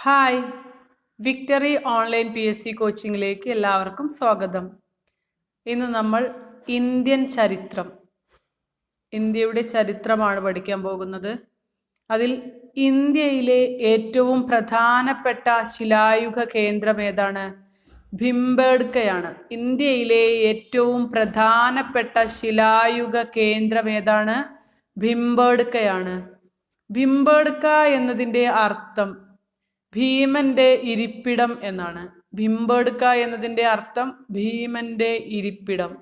Hi, victory online PSC കോച്ചിങ്ങിലേക്ക് എല്ലാവർക്കും സ്വാഗതം. ഇന്ന് നമ്മൾ ഇന്ത്യയുടെ ചരിത്രമാണ് പഠിക്കാൻ പോകുന്നത്. അതിൽ ഇന്ത്യയിലെ ഏറ്റവും പ്രധാനപ്പെട്ട ശിലായുഗ കേന്ദ്രം ഏതാണ്? ഭിംബേഡ്കയാണ്. ഇന്ത്യയിലെ ഏറ്റവും പ്രധാനപ്പെട്ട ശിലായുഗ കേന്ദ്രം ഏതാണ്? ഭിംബേഡ്കയാണ്. ഭിംബേഡ്ക എന്നതിൻ്റെ അർത്ഥം ഭീമന്റെ ഇരിപ്പിടം എന്നാണ്. ഭിംബേഡ്ക എന്നതിൻ്റെ അർത്ഥം ഭീമന്റെ ഇരിപ്പിടം.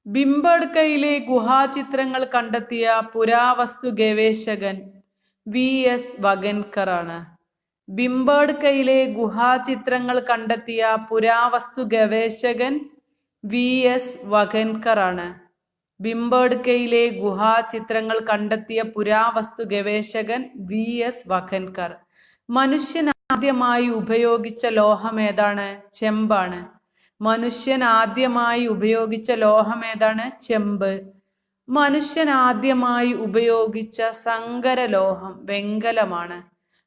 ഭിംബേഡ്കയിലെ ഗുഹാചിത്രങ്ങൾ കണ്ടെത്തിയ പുരാവസ്തു ഗവേഷകൻ VS വഗൻകർ ആണ്. ഭിംബേഡ്കയിലെ ഗുഹാചിത്രങ്ങൾ കണ്ടെത്തിയ പുരാവസ്തു ഗവേഷകൻ VS വഗൻകർ ആണ്. ഭിംബേഡ്കയിലെ ഗുഹാചിത്രങ്ങൾ കണ്ടെത്തിയ പുരാവസ്തു ഗവേഷകൻ VS വഗൻകർ. മനുഷ്യൻ ആദ്യമായി ഉപയോഗിച്ച ലോഹം ഏതാണ്? ചെമ്പാണ്. മനുഷ്യൻ ആദ്യമായി ഉപയോഗിച്ച ലോഹം ഏതാണ്? ചെമ്പ്. മനുഷ്യൻ ആദ്യമായി ഉപയോഗിച്ച സങ്കരലോഹം വെങ്കലമാണ്.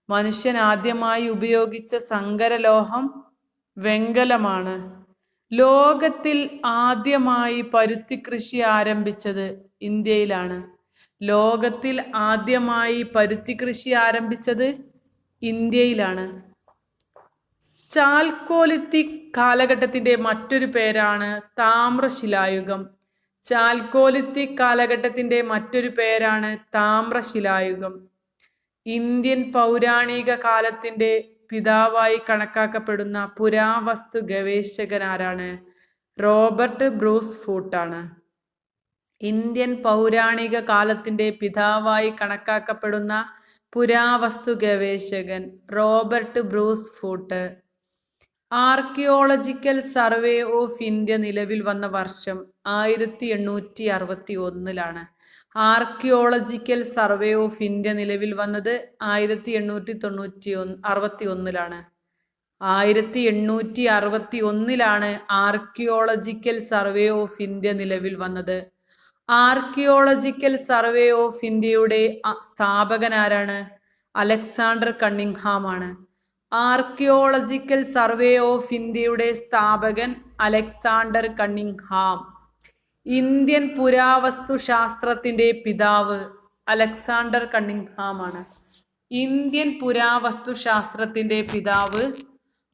മനുഷ്യൻ ആദ്യമായി ഉപയോഗിച്ച സങ്കരലോഹം വെങ്കലമാണ്. ലോകത്തിൽ ആദ്യമായി പരുത്തി കൃഷി ആരംഭിച്ചത് ഇന്ത്യയിലാണ്. ലോകത്തിൽ ആദ്യമായി പരുത്തി കൃഷി ആരംഭിച്ചത് ഇന്ത്യയിലാണ്. ചാൽക്കോലിത്തിക് കാലഘട്ടത്തിന്റെ മറ്റൊരു പേരാണ് താമ്രശിലായുഗം. ചാൽക്കോലിത്തിക് കാലഘട്ടത്തിന്റെ മറ്റൊരു പേരാണ് താമ്രശിലായുഗം. ഇന്ത്യൻ പൗരാണിക കാലത്തിന്റെ പിതാവായി കണക്കാക്കപ്പെടുന്ന പുരാവസ്തു ഗവേഷകൻ ആരാണ്? Robert Bruce ഫൂട്ടാണ്. ഇന്ത്യൻ പൗരാണിക കാലത്തിന്റെ പിതാവായി കണക്കാക്കപ്പെടുന്ന പുരാവസ്തു ഗവേഷകൻ Robert Bruce Foote. Archaeological Survey of India നിലവിൽ വന്ന വർഷം 1861. ആർക്കിയോളജിക്കൽ സർവേ ഓഫ് ഇന്ത്യ നിലവിൽ വന്നത് 1861. 1861 ആർക്കിയോളജിക്കൽ സർവേ ഓഫ് ഇന്ത്യ നിലവിൽ വന്നത്. ആർക്കിയോളജിക്കൽ സർവേ ഓഫ് ഇന്ത്യയുടെ സ്ഥാപകൻ ആരാണ്? അലക്സാണ്ടർ കണ്ണിങ്ഹാം ആണ്. ആർക്കിയോളജിക്കൽ സർവേ ഓഫ് ഇന്ത്യയുടെ സ്ഥാപകൻ അലക്സാണ്ടർ കണ്ണിങ്ഹാം. ഇന്ത്യൻ പുരാവസ്തു ശാസ്ത്രത്തിന്റെ പിതാവ് അലക്സാണ്ടർ കണ്ണിങ്ഹാം ആണ്. ഇന്ത്യൻ പുരാവസ്തു ശാസ്ത്രത്തിന്റെ പിതാവ്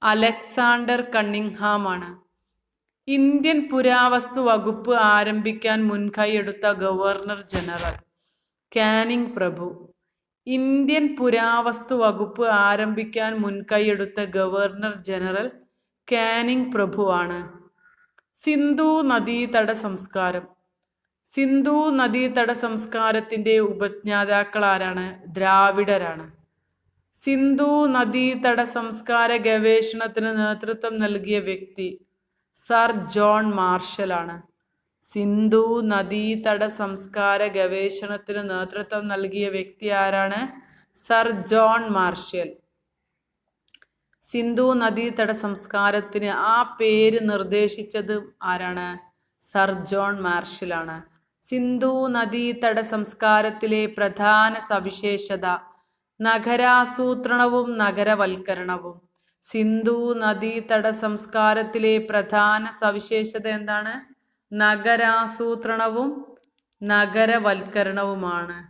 അലക്സാണ്ടർ കണ്ണിങ്ഹാം ആണ്. ഇന്ത്യൻ പുരാവസ്തു വകുപ്പ് ആരംഭിക്കാൻ മുൻകൈയെടുത്ത ഗവർണർ ജനറൽ കാനിങ് പ്രഭു. ഇന്ത്യൻ പുരാവസ്തു വകുപ്പ് ആരംഭിക്കാൻ മുൻകൈയെടുത്ത ഗവർണർ ജനറൽ കാനിങ് പ്രഭു ആണ്. സിന്ധു നദീതട സംസ്കാരം. സിന്ധു നദീതട സംസ്കാരത്തിന്റെ ഉപജ്ഞാതാക്കൾ ആരാണ്? ദ്രാവിഡരാണ്. സിന്ധു നദീതട സംസ്കാര ഗവേഷണത്തിന് നേതൃത്വം നൽകിയ വ്യക്തി സർ ജോൺ മാർഷൽ ആണ്. സിന്ധു നദീതട സംസ്കാര ഗവേഷണത്തിന് നേതൃത്വം നൽകിയ വ്യക്തി ആരാണ്? Sir John marshal. സിന്ധു നദീതട സംസ്കാരത്തിന് ആ പേര് നിർദ്ദേശിച്ചത് ആരാണ്? സർ ജോൺ മാർഷൽ ആണ്. സിന്ധു നദീതട സംസ്കാരത്തിലെ പ്രധാന സവിശേഷത നഗരാസൂത്രണവും നഗരവൽക്കരണവും. സിന്ധു നദീതട സംസ്കാരത്തിലെ പ്രധാന സവിശേഷത എന്താണ്? നഗരാസൂത്രണവും നഗരവൽക്കരണവുമാണ്.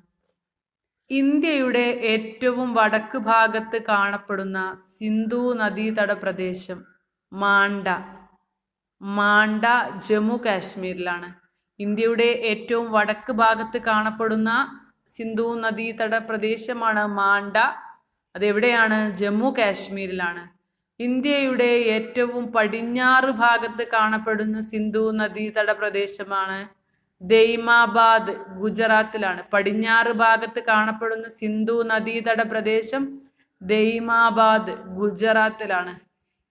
ഇന്ത്യയുടെ ഏറ്റവും വടക്ക് ഭാഗത്ത് കാണപ്പെടുന്ന സിന്ധു നദീതട പ്രദേശം മാണ്ട ജമ്മു കാശ്മീരിലാണ്. ഇന്ത്യയുടെ ഏറ്റവും വടക്ക് ഭാഗത്ത് കാണപ്പെടുന്ന സിന്ധു നദീതട പ്രദേശമാണ് മാണ്ട. അതെവിടെയാണ്? ജമ്മു കാശ്മീരിലാണ്. ഇന്ത്യയുടെ ഏറ്റവും പടിഞ്ഞാറ് ഭാഗത്ത് കാണപ്പെടുന്ന സിന്ധു നദീതട പ്രദേശമാണ് ദൈമാബാദ്, ഗുജറാത്തിലാണ്. പടിഞ്ഞാറ് ഭാഗത്ത് കാണപ്പെടുന്ന സിന്ധു നദീതട പ്രദേശം ദൈമാബാദ്, ഗുജറാത്തിലാണ്.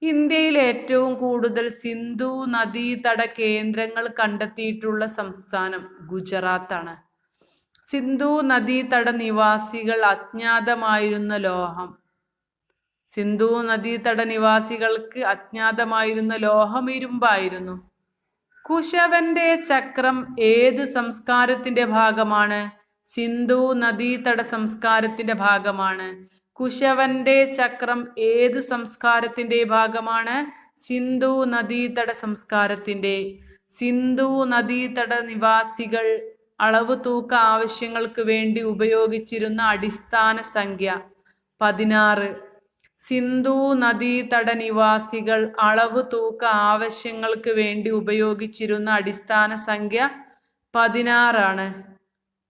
ഇന്ത്യയിൽ ഏറ്റവും കൂടുതൽ സിന്ധു നദീതട കേന്ദ്രങ്ങൾ കണ്ടെത്തിയിട്ടുള്ള സംസ്ഥാനം ഗുജറാത്താണ്. സിന്ധു നദീതട നിവാസികൾ അജ്ഞാതമായിരുന്ന ലോഹം. സിന്ധു നദീതട നിവാസികൾക്ക് അജ്ഞാതമായിരുന്ന ലോഹം ഇരുമ്പായിരുന്നു. കുശവന്റെ ചക്രം ഏത് സംസ്കാരത്തിന്റെ ഭാഗമാണ്? സിന്ധു നദീതട സംസ്കാരത്തിന്റെ ഭാഗമാണ്. കുശവന്റെ ചക്രം ഏത് സംസ്കാരത്തിന്റെ ഭാഗമാണ്? സിന്ധു നദീതട സംസ്കാരത്തിന്റെ. സിന്ധു നദീതട നിവാസികൾ അളവ് തൂക്ക ആവശ്യങ്ങൾക്ക് വേണ്ടി ഉപയോഗിച്ചിരുന്ന അടിസ്ഥാന സംഖ്യ 16. സിന്ധു നദീതട നിവാസികൾ അളവ് തൂക്ക ആവശ്യങ്ങൾക്ക് വേണ്ടി ഉപയോഗിച്ചിരുന്ന അടിസ്ഥാന സംഖ്യ 16 ആണ്.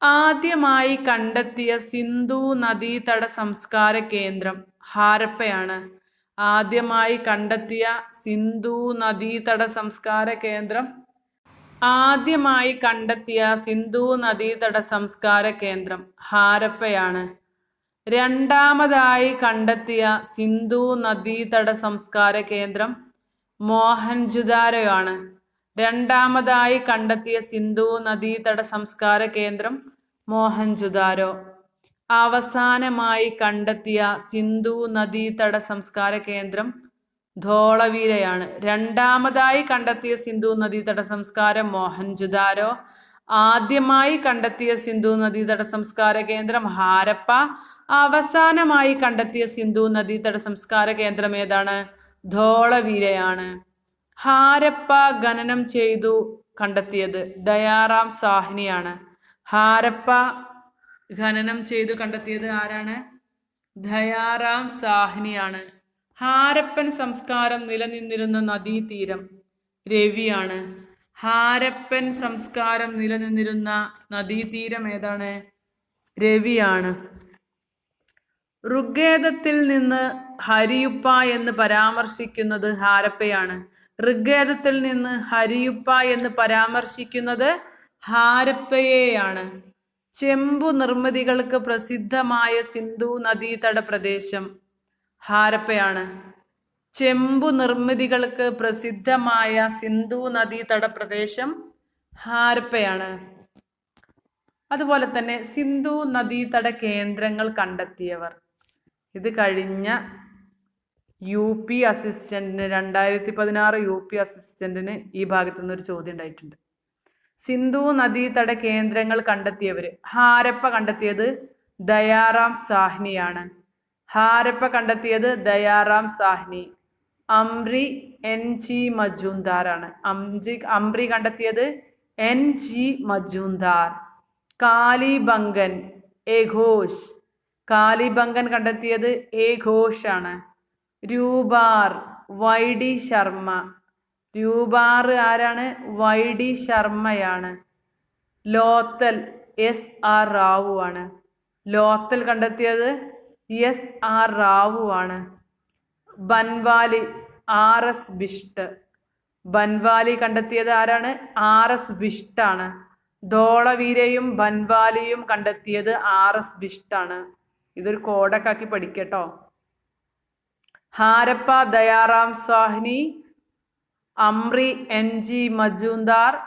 ആദ്യമായി കണ്ടെത്തിയ സിന്ധു നദീതട സംസ്കാര കേന്ദ്രം ഹാരപ്പയാണ്. ആദ്യമായി കണ്ടെത്തിയ സിന്ധു നദീതട സംസ്കാര കേന്ദ്രം ഹാരപ്പയാണ്. രണ്ടാമതായി കണ്ടെത്തിയ സിന്ധു നദീതട സംസ്കാര കേന്ദ്രം മോഹൻജുദാരോയാണ്. രണ്ടാമതായി കണ്ടെത്തിയ സിന്ധു നദീതട സംസ്കാര കേന്ദ്രം മോഹൻജുദാരോ. അവസാനമായി കണ്ടെത്തിയ സിന്ധു നദീതട സംസ്കാര കേന്ദ്രം ധോളവീരയാണ്. രണ്ടാമതായി കണ്ടെത്തിയ സിന്ധു നദീതട സംസ്കാരം മോഹൻജുദാരോ. ആദ്യമായി കണ്ടെത്തിയ സിന്ധു നദീതട സംസ്കാര കേന്ദ്രം ഹാരപ്പ. അവസാനമായി കണ്ടെത്തിയ സിന്ധു നദീതട സംസ്കാര കേന്ദ്രം ഏതാണ്? ധോളവീരയാണ്. ഹാരപ്പ ഖനനം ചെയ്തു കണ്ടെത്തിയത് ദയാറാം സാഹ്നിയാണ്. ഹാരപ്പ ഖനനം ചെയ്തു കണ്ടെത്തിയത് ആരാണ്? ദയാറാം സാഹ്നിയാണ്. ഹാരപ്പൻ സംസ്കാരം നിലനിന്നിരുന്ന നദീതീരം രവിയാണ്. ഹാരപ്പൻ സംസ്കാരം നിലനിന്നിരുന്ന നദീതീരം ഏതാണ്? രവിയാണ്. ഋഗ്വേദത്തിൽ നിന്ന് ഹരിയുപ്പ എന്ന് പരാമർശിക്കുന്നത് ഹാരപ്പയാണ്. ഋഗ്വേദത്തിൽ നിന്ന് ഹരിയുപ്പ എന്ന് പരാമർശിക്കുന്നത് ഹാരപ്പയെയാണ്. ചെമ്പു നിർമ്മിതികൾക്ക് പ്രസിദ്ധമായ സിന്ധു നദീതട പ്രദേശം ഹാരപ്പയാണ്. ചെമ്പു നിർമ്മിതികൾക്ക് പ്രസിദ്ധമായ സിന്ധു നദീതട പ്രദേശം ഹാരപ്പയാണ്. അതുപോലെ തന്നെ സിന്ധു നദീതട കേന്ദ്രങ്ങൾ കണ്ടെത്തിയവർ. ഇത് കഴിഞ്ഞ UP അസിസ്റ്റന്റിന് 2016 UP അസിസ്റ്റന്റിന് ഈ ഭാഗത്തു നിന്നൊരു ചോദ്യം ഉണ്ടായിട്ടുണ്ട്. സിന്ധു നദീതട കേന്ദ്രങ്ങൾ കണ്ടെത്തിയവര്. ഹാരപ്പ കണ്ടെത്തിയത് ദയാറാം സാഹ്നിയാണ്. ഹാരപ്പ കണ്ടെത്തിയത് ദയാറാം സാഹ്നി. അംറി NG മജൂംദാറാണ്. അംറി കണ്ടെത്തിയത് NG മജൂംദാർ. കാലിബംഗൻ എ ഘോഷ്. കാലിബംഗൻ കണ്ടെത്തിയത് എ ഘോഷ് ആണ്. രൂപാർ YD ശർമ്മ. രൂപാർ ആരാണ്? YD ശർമ്മയാണ്. ലോത്തൽ SR റാവു ആണ്. ലോത്തൽ കണ്ടെത്തിയത് SR റാവു ആണ്. ബൻവാലി RS ബിഷ്ട്. ബൻവാലി കണ്ടെത്തിയത് ആരാണ്? RS ബിഷ്ടാണ്. ധോളവീരയും ബൻവാലിയും കണ്ടെത്തിയത് RS ബിഷ്ടാണ്. ഇതൊരു കോഡൊക്കെ ആക്കി പഠിക്കട്ടോ. Harappa Dayaram Sahni, Amri NG Majumdar,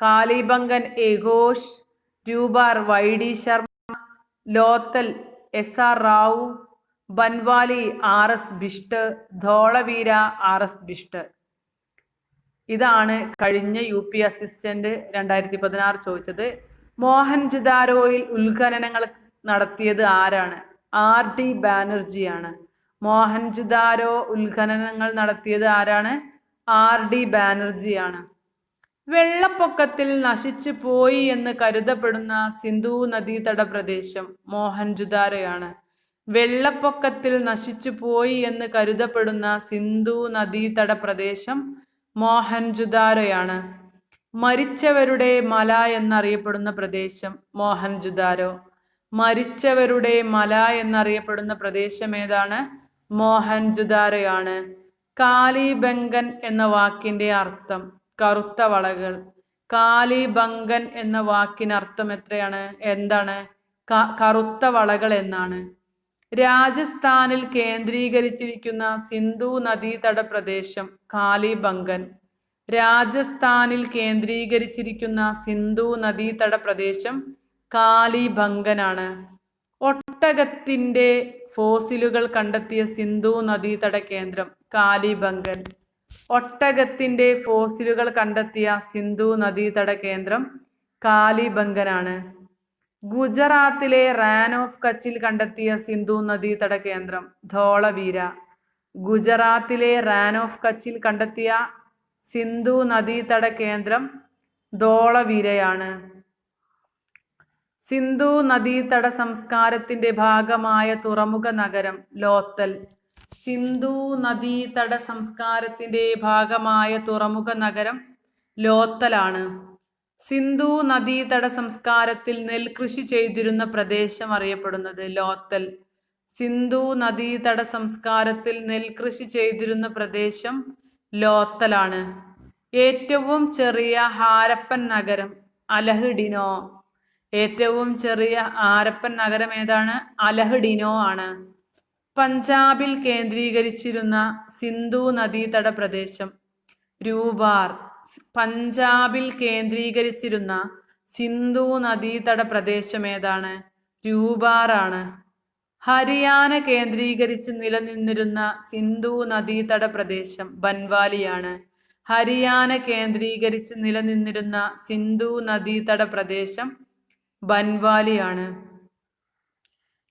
Kalibangan A Ghosh, Rupar YD Sharma, Lothal SR Rao, Banawali RS Bisht, Dholavira RS Bisht. ഇതാണ് കഴിഞ്ഞ UP അസിസ്റ്റന്റ് 2016 ചോദിച്ചത്. മോഹൻജുദാരോയിൽ ഉത്ഖനനങ്ങൾ നടത്തിയത് ആരാണ്? RD ബാനർജിയാണ്. മോഹൻജുദാരോ ഉത്ഖനനങ്ങൾ നടത്തിയത് ആരാണ്? RD ബാനർജിയാണ്. വെള്ളപ്പൊക്കത്തിൽ നശിച്ചു പോയി എന്ന് കരുതപ്പെടുന്ന സിന്ധു നദീതട പ്രദേശം മോഹൻജുദാരോയാണ്. വെള്ളപ്പൊക്കത്തിൽ നശിച്ചു പോയി എന്ന് കരുതപ്പെടുന്ന സിന്ധു നദീതട പ്രദേശം മോഹൻജുദാരോയാണ്. മരിച്ചവരുടെ മല എന്നറിയപ്പെടുന്ന പ്രദേശം മോഹൻജുദാരോ. മരിച്ചവരുടെ മല എന്നറിയപ്പെടുന്ന പ്രദേശം ഏതാണ്? മോഹൻജുദാരോയാണ്. കാലിബംഗൻ എന്ന വാക്കിന്റെ അർത്ഥം കറുത്ത വളകൾ. കാലിബംഗൻ എന്ന വാക്കിനർത്ഥം എന്താണ്? കറുത്ത വളകൾ എന്നാണ്. രാജസ്ഥാനിൽ കേന്ദ്രീകരിച്ചിരിക്കുന്ന സിന്ധു നദീതട പ്രദേശം കാലിബംഗൻ. രാജസ്ഥാനിൽ കേന്ദ്രീകരിച്ചിരിക്കുന്ന സിന്ധു നദീതട പ്രദേശം കാലിബംഗനാണ്. ഒട്ടകത്തിന്റെ ഫോസിലുകൾ കണ്ടെത്തിയ സിന്ധു നദീതട കേന്ദ്രം കാലിബംഗൻ. ഒട്ടകത്തിന്റെ ഫോസിലുകൾ കണ്ടെത്തിയ സിന്ധു നദീതട കേന്ദ്രം കാലിബംഗനാണ്. ഗുജറാത്തിലെ റാൻ ഓഫ് കച്ചിൽ കണ്ടെത്തിയ സിന്ധു നദീതട കേന്ദ്രം ധോളവീര. ഗുജറാത്തിലെ റാൻ ഓഫ് കച്ചിൽ കണ്ടെത്തിയ സിന്ധു നദീതട കേന്ദ്രം ധോളവീരയാണ്. സിന്ധു നദീതട സംസ്കാരത്തിന്റെ ഭാഗമായ തുറമുഖ നഗരം ലോത്തൽ. സിന്ധു നദീതട സംസ്കാരത്തിന്റെ ഭാഗമായ തുറമുഖ നഗരം ലോത്തലാണ്. സിന്ധു നദീതട സംസ്കാരത്തിൽ നെൽകൃഷി ചെയ്തിരുന്ന പ്രദേശം അറിയപ്പെടുന്നത് ലോത്തൽ. സിന്ധു നദീതട സംസ്കാരത്തിൽ നെൽകൃഷി ചെയ്തിരുന്ന പ്രദേശം ലോത്തലാണ്. ഏറ്റവും ചെറിയ ഹാരപ്പൻ നഗരം അലഹ്ഡിനോ. ഏറ്റവും ചെറിയ ഹാരപ്പൻ നഗരം ഏതാണ്? അലഹ്ഡിനോ ആണ്. പഞ്ചാബിൽ കേന്ദ്രീകരിച്ചിരുന്ന സിന്ധു നദീതട പ്രദേശം രൂപാർ. പഞ്ചാബിൽ കേന്ദ്രീകരിച്ചിരുന്ന സിന്ധു നദീതട പ്രദേശം ഏതാണ്? രൂപാർ ആണ്. ഹരിയാന കേന്ദ്രീകരിച്ച് നിലനിന്നിരുന്ന സിന്ധു നദീതട പ്രദേശം ബൻവാലിയാണ്. ഹരിയാന കേന്ദ്രീകരിച്ച് നിലനിന്നിരുന്ന സിന്ധു നദീതട പ്രദേശം ബൻവാലിയാണ്.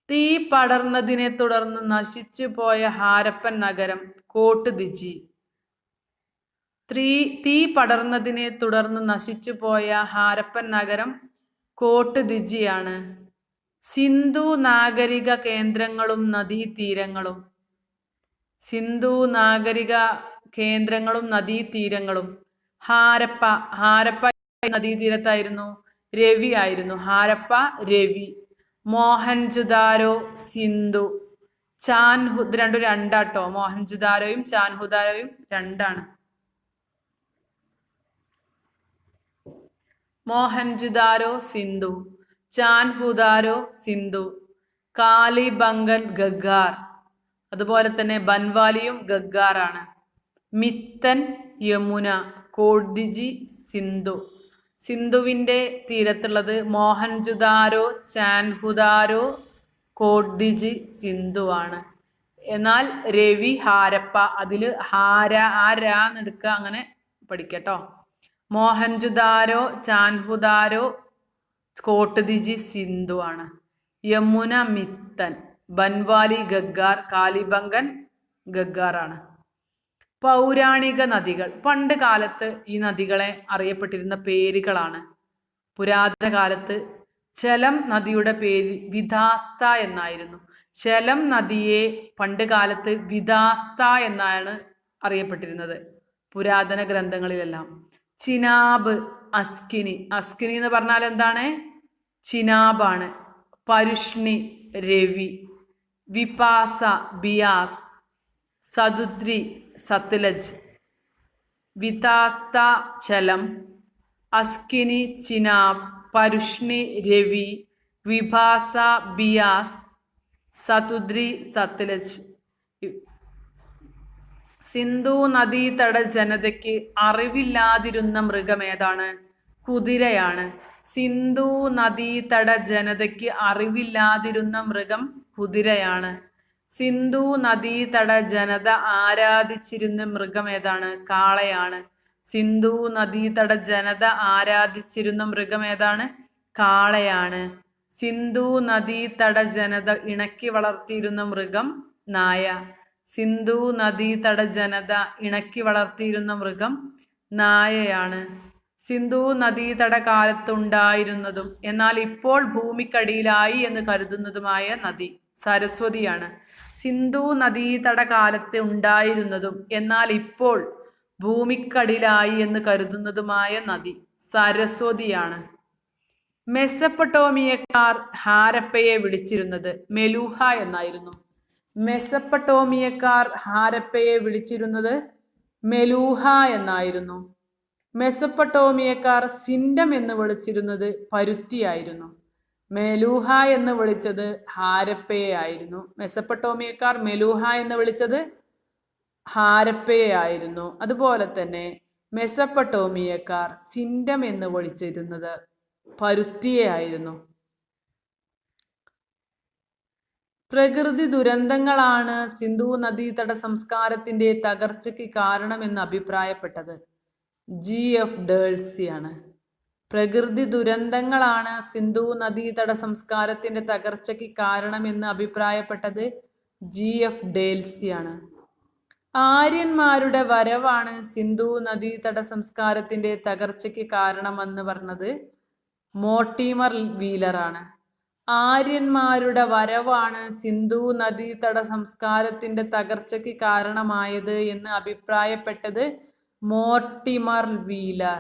തീ പടർന്നതിനെ തുടർന്ന് നശിച്ചു പോയ ഹാരപ്പൻ നഗരം കോട്ട് ദിജി. തീ പടർന്നതിനെ തുടർന്ന് നശിച്ചു പോയ ഹാരപ്പൻ നഗരം കോട്ട് ദിജിയാണ്. സിന്ധു നാഗരിക കേന്ദ്രങ്ങളും നദീതീരങ്ങളും. സിന്ധു നാഗരിക കേന്ദ്രങ്ങളും നദീതീരങ്ങളും. ഹാരപ്പ. ഹാരപ്പ നദീതീരത്തായിരുന്നു. രവി ആയിരുന്നു. ഹാരപ്പ രവി. മോഹൻജുദാരോ സിന്ധു. രണ്ടും രണ്ടാട്ടോ. മോഹൻജുദാരോയും ചാൻഹുദാരോയും രണ്ടാണ്. മോഹൻജുദാരോ സിന്ധു, ചാൻഹുദാരോ സിന്ധു. കാലിബംഗൻ ഗഗ്ഗാർ. അതുപോലെ തന്നെ ബൻവാലിയും ഗഗ്ഗാറാണ്. മിത്തൻ യമുന. കോട്ദിജി സിന്ധു. സിന്ധുവിൻ്റെ തീരത്തുള്ളത് മോഹൻജുദാരോ, ചാൻഹുദാരോ, കോട്ദിജി സിന്ധു ആണ്. എന്നാൽ രവി ഹാരപ്പ. അതിൽ ആ രാ എന്നെടുക്കുക, അങ്ങനെ പഠിക്കട്ടോ. മോഹൻജുദാരോ, ചാൻഹുദാരോ, കോട്ദിജി സിന്ധു ആണ്. യമുന മിത്തൻ. ബൻവാലി ഗഗ്ഗാർ. കാലിബംഗൻ ഗഗ്ഗാറാണ്. പൗരാണിക നദികൾ. പണ്ട് കാലത്ത് ഈ നദികളെ അറിയപ്പെട്ടിരുന്ന പേരുകളാണ്. പുരാതന കാലത്ത് ചെലം നദിയുടെ പേര് വിധാസ്ത എന്നായിരുന്നു. ചെലം നദിയെ പണ്ട് കാലത്ത് വിധാസ്ത എന്നാണ് അറിയപ്പെട്ടിരുന്നത് പുരാതന ഗ്രന്ഥങ്ങളിലെല്ലാം. ചിനാബ്, അസ്കിനി. അസ്കിനി എന്ന് പറഞ്ഞാൽ എന്താണ്? ചിനാബാണ്. പരുഷ്ണി രവി. വിപാസ ബിയാസ്. സതുദ്രി സത്ലജ്. വിതാസ്ത ചലം. അസ്കിനി ചിനാബ്. പരുഷ്ണി രവി. വിഭാസ ബിയാസ്. സതുദ്രി സത്ലജ്. സിന്ധു നദീതട ജനതയ്ക്ക് അറിവില്ലാതിരുന്ന മൃഗം ഏതാണ്? കുതിരയാണ്. സിന്ധു നദീതട ജനതയ്ക്ക് അറിവില്ലാതിരുന്ന മൃഗം കുതിരയാണ്. സിന്ധു നദീതട ജനത ആരാധിച്ചിരുന്ന മൃഗം ഏതാണ്? കാളയാണ്. സിന്ധു നദീതട ജനത ആരാധിച്ചിരുന്ന മൃഗം ഏതാണ്? കാളയാണ്. സിന്ധു നദീതട ജനത ഇണക്കി വളർത്തിയിരുന്ന മൃഗം നായ. സിന്ധു നദീതട ജനത ഇണക്കി വളർത്തിയിരുന്ന മൃഗം നായയാണ്. സിന്ധു നദീതട കാലത്തുണ്ടായിരുന്നതും എന്നാൽ ഇപ്പോൾ ഭൂമിക്കടിയിലായി എന്ന് കരുതുന്നതുമായ നദി സരസ്വതിയാണ്. സിന്ധു നദീതട കാലത്ത് ഉണ്ടായിരുന്നതും എന്നാൽ ഇപ്പോൾ ഭൂമിക്കടിയിലായി എന്ന് കരുതുന്നതുമായ നദി സരസ്വതിയാണ്. മെസപ്പൊട്ടോമിയക്കാർ ഹാരപ്പയെ വിളിച്ചിരുന്നത് മെലൂഹ എന്നായിരുന്നു. മെസപ്പൊട്ടോമിയക്കാർ ഹാരപ്പയെ വിളിച്ചിരുന്നത് മെലൂഹ എന്നായിരുന്നു. മെസപ്പൊട്ടോമിയക്കാർ സിൻഡം എന്ന് വിളിച്ചിരുന്നത് പരുത്തിയായിരുന്നു. മെലൂഹ എന്ന് വിളിച്ചത് ഹാരപ്പയെ ആയിരുന്നു. മെസപ്പൊട്ടോമിയക്കാർ മെലൂഹ എന്ന് വിളിച്ചത് ഹാരപ്പയെ ആയിരുന്നു. അതുപോലെ തന്നെ മെസപ്പൊട്ടോമിയക്കാർ സിൻഡം എന്ന് വിളിച്ചിരുന്നത് പരുത്തിയെ ആയിരുന്നു. പ്രകൃതി ദുരന്തങ്ങളാണ് സിന്ധു നദീതട സംസ്കാരത്തിന്റെ തകർച്ചയ്ക്ക് കാരണമെന്ന് അഭിപ്രായപ്പെട്ടത് ജി എഫ് ഡേഴ്സിയാണ്. പ്രകൃതി ദുരന്തങ്ങളാണ് സിന്ധു നദീതട സംസ്കാരത്തിന്റെ തകർച്ചയ്ക്ക് കാരണമെന്ന് അഭിപ്രായപ്പെട്ടത് GF ഡേൽസിയാണ്. ആര്യന്മാരുടെ വരവാണ് സിന്ധു നദീതട സംസ്കാരത്തിന്റെ തകർച്ചയ്ക്ക് കാരണമെന്ന് പറഞ്ഞത് മോർട്ടീമർ വീലറാണ്. ആര്യന്മാരുടെ വരവാണ് സിന്ധു നദീതട സംസ്കാരത്തിന്റെ തകർച്ചയ്ക്ക് കാരണമായത് എന്ന് അഭിപ്രായപ്പെട്ടത് മോർട്ടിമർ വീലർ.